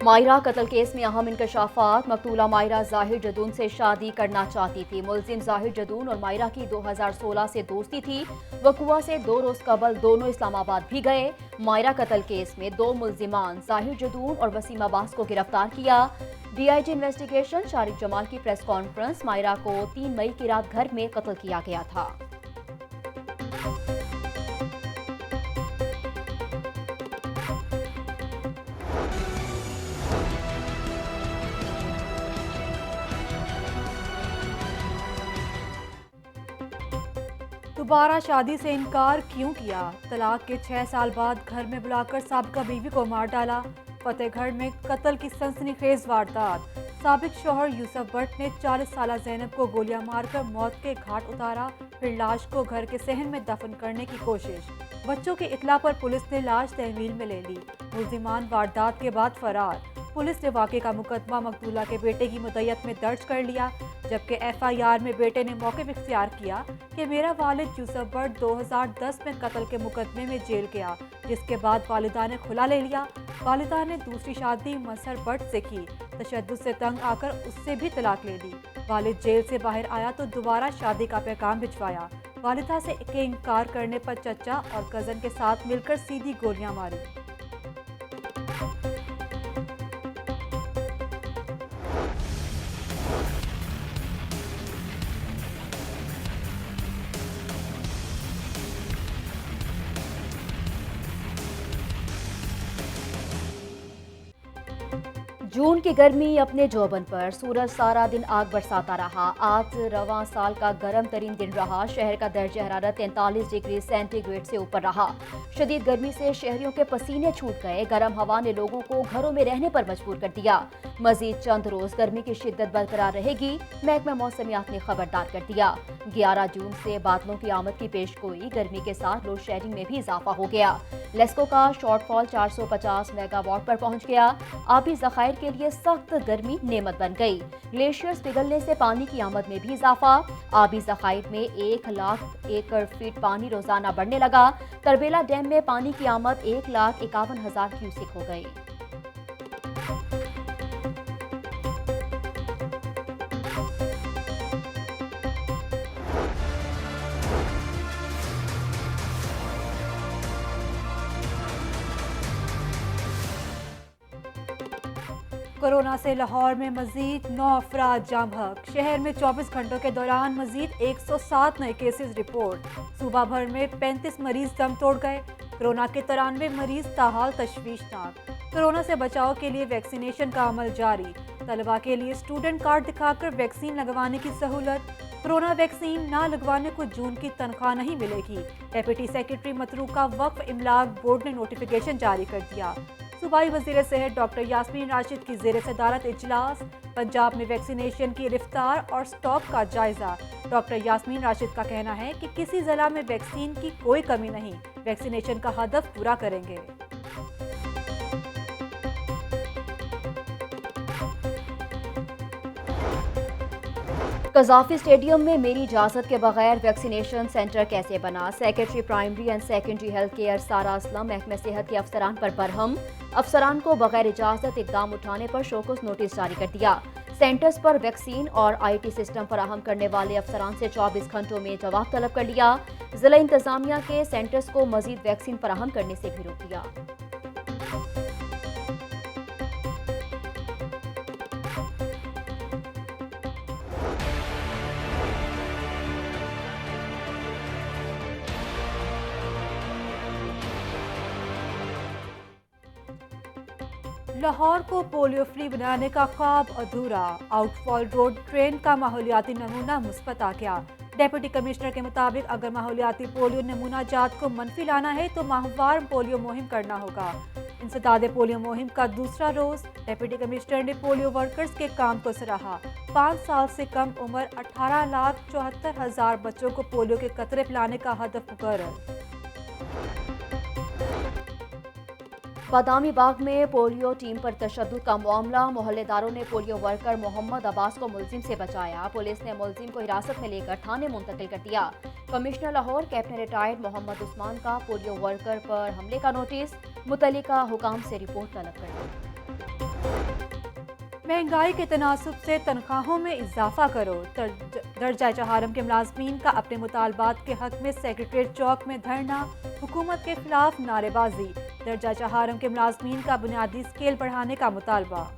मायरा कत्ल केस में अहम इंकशाफात। मकतूला मायरा जाहिर जदून से शादी करना चाहती थी। मुलजिम जाहिर जदून और मायरा की 2016 से दोस्ती थी। वकुआ से 2 रोज कबल दोनों इस्लामाबाद भी गए। मायरा कत्ल केस में 2 मुलजिमान जाहिर जदून और वसीम अब्बास को गिरफ्तार किया। DIG इन्वेस्टिगेशन शारिक जमाल की प्रेस कॉन्फ्रेंस। मायरा को 3 मई की रात घर में कत्ल किया गया था। दोबारा शादी से इनकार क्यों किया? तलाक के 6 साल बाद घर में बुलाकर साबिका बीवी को मार डाला। फतेहगढ़ में कत्ल की सनसनीखेज वारदात। साबिक शौहर यूसुफ भट्ट ने 40 साला ज़ैनब को गोलियां मारकर मौत के घाट उतारा, फिर लाश को घर के सहन में दफन करने की कोशिश। बच्चों की इतला पर पुलिस ने लाश तहवील में ले ली। मुलजिमान वारदात के बाद फरार। पुलिस ने वाक़े का मुकदमा मकतूला के बेटे की मुद्दत में दर्ज कर लिया, जबकि FIR में बेटे ने मौक़िफ़ इख्तियार किया कि मेरा वालिद यूसुफ भट्ट 2010 में कत्ल के मुकदमे में जेल गया, जिसके बाद वालिदा ने खुला ले लिया। वालिदा ने दूसरी शादी मजहर भट्ट से की। तशद्दुद से तंग आकर उससे भी तलाक ले ली। वालिद जेल से बाहर आया तो दोबारा शादी का पैगाम भिजवाया। वालिदा से इनकार करने पर चचा और कज़न के साथ मिलकर सीधी गोलियां मारी। जून की गर्मी अपने जोबन पर। सूरज सारा दिन आग बरसाता रहा। आज रवां साल का गर्म तरीन दिन रहा। शहर का दर्जा हरारत 43 डिग्री सेंटीग्रेड से ऊपर रहा। शदीद गर्मी से शहरियों के पसीने छूट गए। गर्म हवा ने लोगों को घरों में रहने पर मजबूर कर दिया। मजीद चंद रोज गर्मी की शिद्दत बरकरार रहेगी, महकमा मौसमियात ने खबरदार कर दिया। 11 जून से बादलों की आमद की पेशगोई। गर्मी के साथ लोड शेडिंग में भी इजाफा हो गया। लेस्को का शॉर्टफॉल 450 मेगावाट पर पहुंच गया। आबी जखायर के लिए सख्त गर्मी नेमत बन गई। ग्लेशियर्स पिघलने से पानी की आमद में भी इजाफा। आबी जखायर में 1 लाख एकड़ फीट पानी रोजाना बढ़ने लगा। तरबेला डैम में पानी की आमद 1,51,000 क्यूसेक हो गई। कोरोना से लाहौर में मजीद 9 अफराद जाँ बहक। शहर में 24 घंटों के दौरान मजीद 107 नए केसेस रिपोर्ट। सूबा भर में 35 मरीज दम तोड़ गए। कोरोना के 93 मरीज ताहाल तशवीशनाक। कोरोना से बचाव के लिए वैक्सीनेशन का अमल जारी। तलबा के लिए स्टूडेंट कार्ड दिखाकर वैक्सीन लगवाने की सहूलत। कोरोना वैक्सीन ना लगवाने को जून की तनख्वाह नहीं मिलेगी। डेप्यूटी सेक्रेटरी मतरूका वक्फ इमलाक बोर्ड ने नोटिफिकेशन जारी कर दिया। सूबाई वज़ीर सेहत डॉक्टर यास्मीन राशिद की ज़ेर सदारत इजलास। पंजाब में वैक्सीनेशन की रफ्तार और स्टॉक का जायजा। डॉक्टर यास्मीन राशिद का कहना है कि किसी जिला में वैक्सीन की कोई कमी नहीं, वैक्सीनेशन का हदफ पूरा करेंगे। कजाफी स्टेडियम में मेरी इजाजत के बगैर वैक्सीनेशन सेंटर कैसे बना? Secretary primary and secondary health care सारा असलम महकमे सेहत के अफसरान पर बरहम। अफसरान को बगैर इजाजत इकदाम उठाने पर शोकस नोटिस जारी कर दिया। सेंटर्स पर वैक्सीन और IT सिस्टम फराहम करने वाले अफसरान से 24 घंटों में जवाब तलब कर लिया। जिला इंतजामिया के सेंटर्स को मजीद वैक्सीन फराहम करने से भी रोक दिया। लाहौर को पोलियो फ्री बनाने का ख्वाब अधूरा। आउटफॉल रोड ट्रेन का माहौलियाती नमूना मुस्बत आ गया। डेप्यूटी कमिश्नर के मुताबिक अगर माहौलियाती पोलियो नमूना जात को मनफी लाना है तो माहवार पोलियो मुहिम करना होगा। इंसदादे पोलियो मुहिम का दूसरा रोज। डेप्यूटी कमिश्नर ने पोलियो वर्कर्स के काम को सराहा। 5 साल से कम उम्र 18,74,000 बच्चों को पोलियो के कतरे पिलाने का हदफ मुकर्रर। बादामी बाग में पोलियो टीम पर तशद्दुद का मामला। मोहल्लेदारों ने पोलियो वर्कर मोहम्मद अब्बास को मुलजिम से बचाया। पुलिस ने मुलजिम को हिरासत में लेकर थाने मुंतकिल कर दिया। Commissioner Lahore captain retired Mohammad Usman का पोलियो वर्कर पर हमले का नोटिस। मुतल्लिका हुकाम से रिपोर्ट तलब कर दी। महंगाई के तनासुब से तनख्वाहों में इजाफा करो। दर्जा चहारम के मुलाजमीन का अपने मुतालबात के हक में सेक्रेटरीट चौक में धरना, हुकूमत के खिलाफ नारेबाजी। दर्जा चहारम के मुलाजमीन का बुनियादी स्केल बढ़ाने का मुतालबा।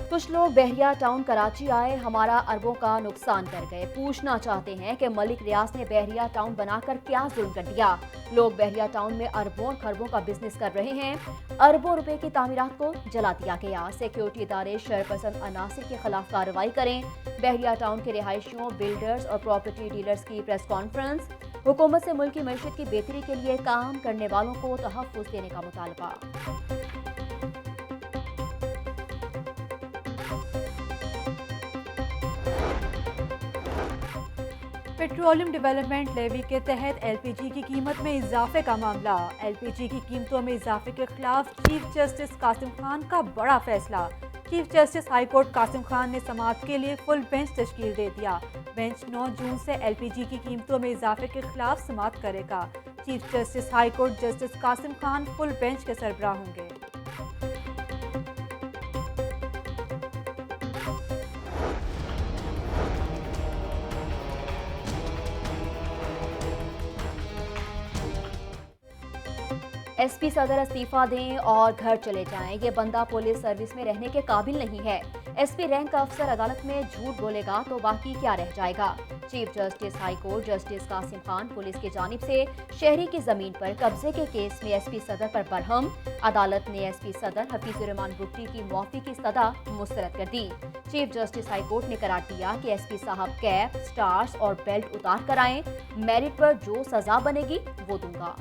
कुछ लोग बहरिया टाउन कराची आए, हमारा अरबों का नुकसान कर गए। पूछना चाहते हैं कि मलिक रियाज ने बहरिया टाउन बनाकर क्या जुल्म कर दिया। लोग बहरिया टाउन में अरबों और खरबों का बिजनेस कर रहे हैं। अरबों रुपए की तामीरात को जला दिया गया। सिक्योरिटी इदारे शरपसंद अनासिर के खिलाफ कार्रवाई करें। बहरिया टाउन के रिहायशियों, बिल्डर्स और प्रॉपर्टी डीलर्स की प्रेस कॉन्फ्रेंस। हुकूमत से मुल्क की मईशत की बेहतरी के लिए काम करने वालों को तहफ़्फ़ुज़ देने का मुतालबा। पेट्रोलियम डेवलपमेंट लेवी के तहत एलपीजी की कीमत में इजाफे का मामला। एलपीजी की कीमतों में इजाफे के खिलाफ चीफ जस्टिस कासिम खान का बड़ा फैसला। Chief justice high court Qasim Khan ने समाअत के लिए फुल बेंच तश्कील दे दिया। बेंच 9 जून से एलपीजी की कीमतों में इजाफे के खिलाफ समाअत करेगा। Chief justice high court justice Qasim Khan full bench के सरबराह होंगे। एसपी सदर इस्तीफा दें और घर चले जाएं। ये बंदा पुलिस सर्विस में रहने के काबिल नहीं है। एसपी रैंक का अफसर अदालत में झूठ बोलेगा तो बाकी क्या रह जाएगा। Chief justice high court justice Qasim Khan police की जानिब से शहरी की जमीन पर कब्जे के केस में एसपी सदर पर बरहम। अदालत ने एसपी सदर हफीजुर रहमान बुट्टी की मुआफी की सदा मुस्तरद कर दी। चीफ जस्टिस हाई कोर्ट ने करार दिया कि एसपी साहब कैप, स्टार्स और बेल्ट उतार कर आए। मेरिट पर जो सजा बनेगी वो दूंगा।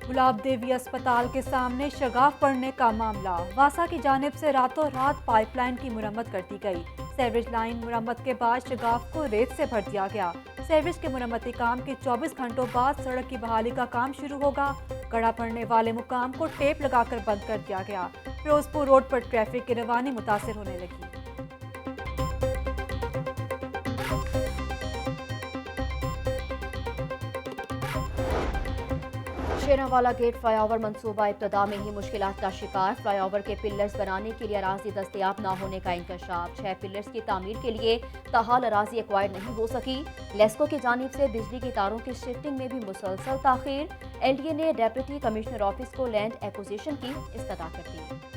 गुलाब देवी अस्पताल के सामने शगाफ पड़ने का मामला। वासा की जानिब से रातों रात पाइपलाइन की मुरम्मत कर दी गई। सीवरेज लाइन मुरम्मत के बाद शगाफ को रेत से भर दिया गया। सीवरेज के मुरम्मती काम के 24 घंटों बाद सड़क की बहाली का काम शुरू होगा। गड़ा पड़ने वाले मुकाम को टेप लगाकर बंद कर दिया गया। फिरोजपुर रोड पर ट्रैफिक की रवानी मुतासिर होने लगी। शेरावाला गेट फ्लाईओवर मंसूबा इब्तदा में ही मुश्किलात का शिकार। फ्लाईओवर के पिलर्स बनाने के लिए अराजी दस्तयाब न होने का इंकशाफ। 6 पिलर्स की तामीर के लिए ताहाल अराजी एक्वायर नहीं हो सकी। लेस्को की जानिब से बिजली की तारों की शिफ्टिंग में भी मुसलसल ताखीर। एलडीए ने डेप्यूटी कमिश्नर ऑफिस को लैंड एक्विजिशन की इस्तदा कर दी।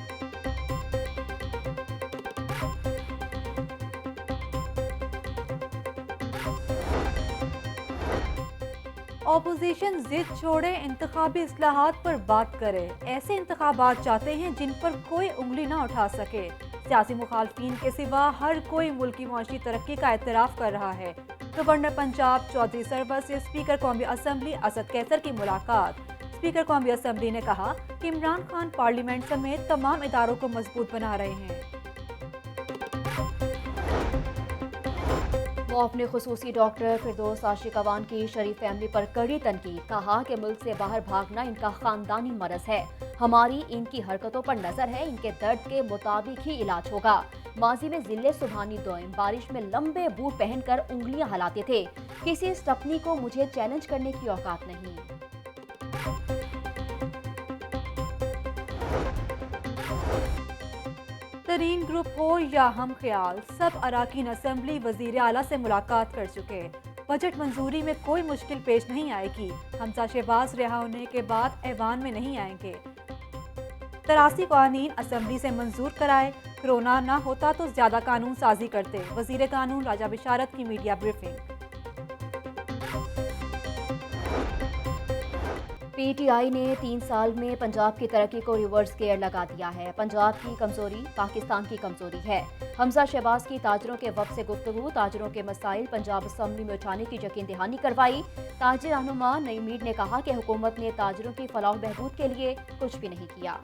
ऑपोजिशन जिद छोड़े, इंतखाबी इस्लाहात पर बात करे। ऐसे इंतखाबात चाहते हैं जिन पर कोई उंगली ना उठा सके। सियासी मुखालफीन के सिवा हर कोई मुल्क की मौशी तरक्की का एतराफ़ कर रहा है। गवर्नर पंजाब चौधरी सरवर से स्पीकर कौमी असम्बली असद कैसर की मुलाकात। स्पीकर कौमी असम्बली ने कहा कि इमरान खान पार्लियामेंट समेत तमाम इदारों को मजबूत बना रहे हैं। अपने खुसूसी डॉक्टर फिरदौस आशिक अवान की शरीफ फैमिली पर कड़ी तनकीद। कहा कि मुल्क से बाहर भागना इनका खानदानी मरज है। हमारी इनकी हरकतों पर नजर है, इनके दर्द के मुताबिक ही इलाज होगा। माजी में जिले सुबहानी दोइम बारिश में लंबे बूट पहनकर उंगलियां हिलाते थे। किसी स्टपनी को मुझे चैलेंज करने की औकात नहीं। तरीन ग्रुप हो या हम ख्याल, सब अराकीन असम्बली वजीर आला से मुलाकात कर चुके। बजट मंजूरी में कोई मुश्किल पेश नहीं आएगी। हमजा शहबाज रिहा होने के बाद ऐवान में नहीं आएंगे। 83 कानून असम्बली से मंजूर कराए। कोरोना ना होता तो ज्यादा कानून साजी करते। वजीर कानून राजा बिशारत की मीडिया ब्रीफिंग। पीटीआई ने 3 साल में पंजाब की तरक्की को रिवर्स गियर लगा दिया है। पंजाब की कमजोरी पाकिस्तान की कमजोरी है। हमजा शहबाज की ताजरों के वक्त से गुफ्तगू, ताजरों के मसाइल पंजाब असम्बली में उठाने की यकीन दहानी करवाई। ताजिर रहनुमा नईमीर ने कहा कि हुकूमत ने ताजरों की फलाह बहबूद के लिए कुछ भी नहीं किया।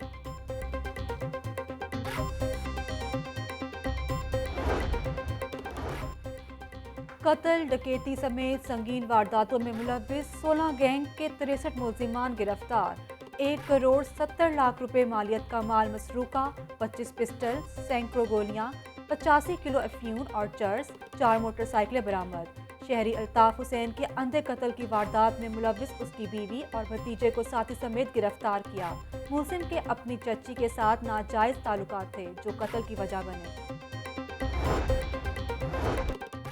कत्ल, डकैती समेत संगीन वारदातों में मुलव्विस 16 गैंग के 63 मुलजिमान गिरफ्तार। 1 करोड़ 70 लाख रुपए मालियत का माल मसरूका, 25 पिस्टल, सैकड़ों गोलियां, 85 किलो अफीम और चर्स, 4 मोटरसाइकिलें बरामद। शहरी अल्ताफ हुसैन के अंधे कत्ल की वारदात में मुलविस उसकी बीवी और भतीजे को साथी समेत गिरफ्तार किया। मुलजिम के अपनी चच्ची के साथ नाजायज ताल्लुकात थे जो कत्ल की वजह बने।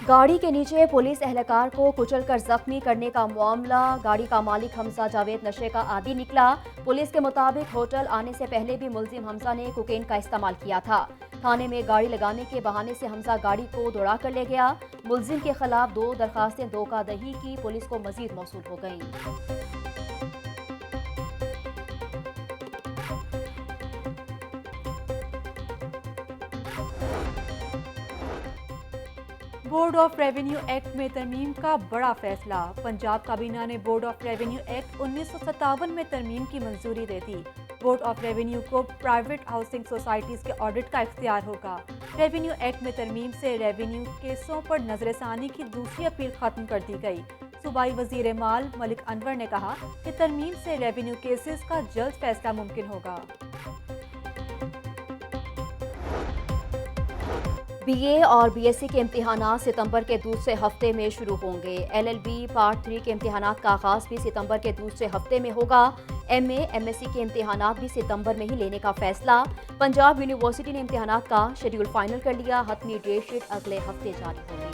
गाड़ी के नीचे पुलिस एहलकार को कुचलकर जख्मी करने का मामला। गाड़ी का मालिक हमजा जावेद नशे का आदी निकला। पुलिस के मुताबिक होटल आने से पहले भी मुलजिम हमजा ने कोकेन का इस्तेमाल किया था। थाने में गाड़ी लगाने के बहाने से हमजा गाड़ी को दौड़ा कर ले गया। मुलजिम के खिलाफ 2 दरखास्तें धोखाधड़ी की पुलिस को मजीद मौसूल हो गई। बोर्ड ऑफ रेवेन्यू एक्ट में तरमीम का बड़ा फैसला। पंजाब काबीना ने बोर्ड ऑफ रेवेन्यू एक्ट 1957 में तरमीम की मंजूरी दे दी। बोर्ड ऑफ रेवेन्यू को प्राइवेट हाउसिंग सोसाइटीज के ऑडिट का इख्तियार होगा। रेवेन्यू एक्ट में तरमीम से रेवेन्यू केसों पर नजरसानी की दूसरी अपील खत्म कर दी गई। सूबाई वजीर माल मलिक अनवर ने कहा कि तरमीम से रेवेन्यू केसेस का जल्द फैसला मुमकिन होगा। बीए और बीएससी के इम्तिहानात सितंबर के दूसरे हफ्ते में शुरू होंगे। एलएलबी पार्ट 3 के इम्तिहानात का आगाज भी सितंबर के दूसरे हफ्ते में होगा। एमए एमएससी के इम्तिहानात भी सितंबर में ही लेने का फैसला। पंजाब यूनिवर्सिटी ने इम्तिहानात का शेड्यूल फाइनल कर लिया। हतमी डेट शीट अगले हफ्ते जारी होगी।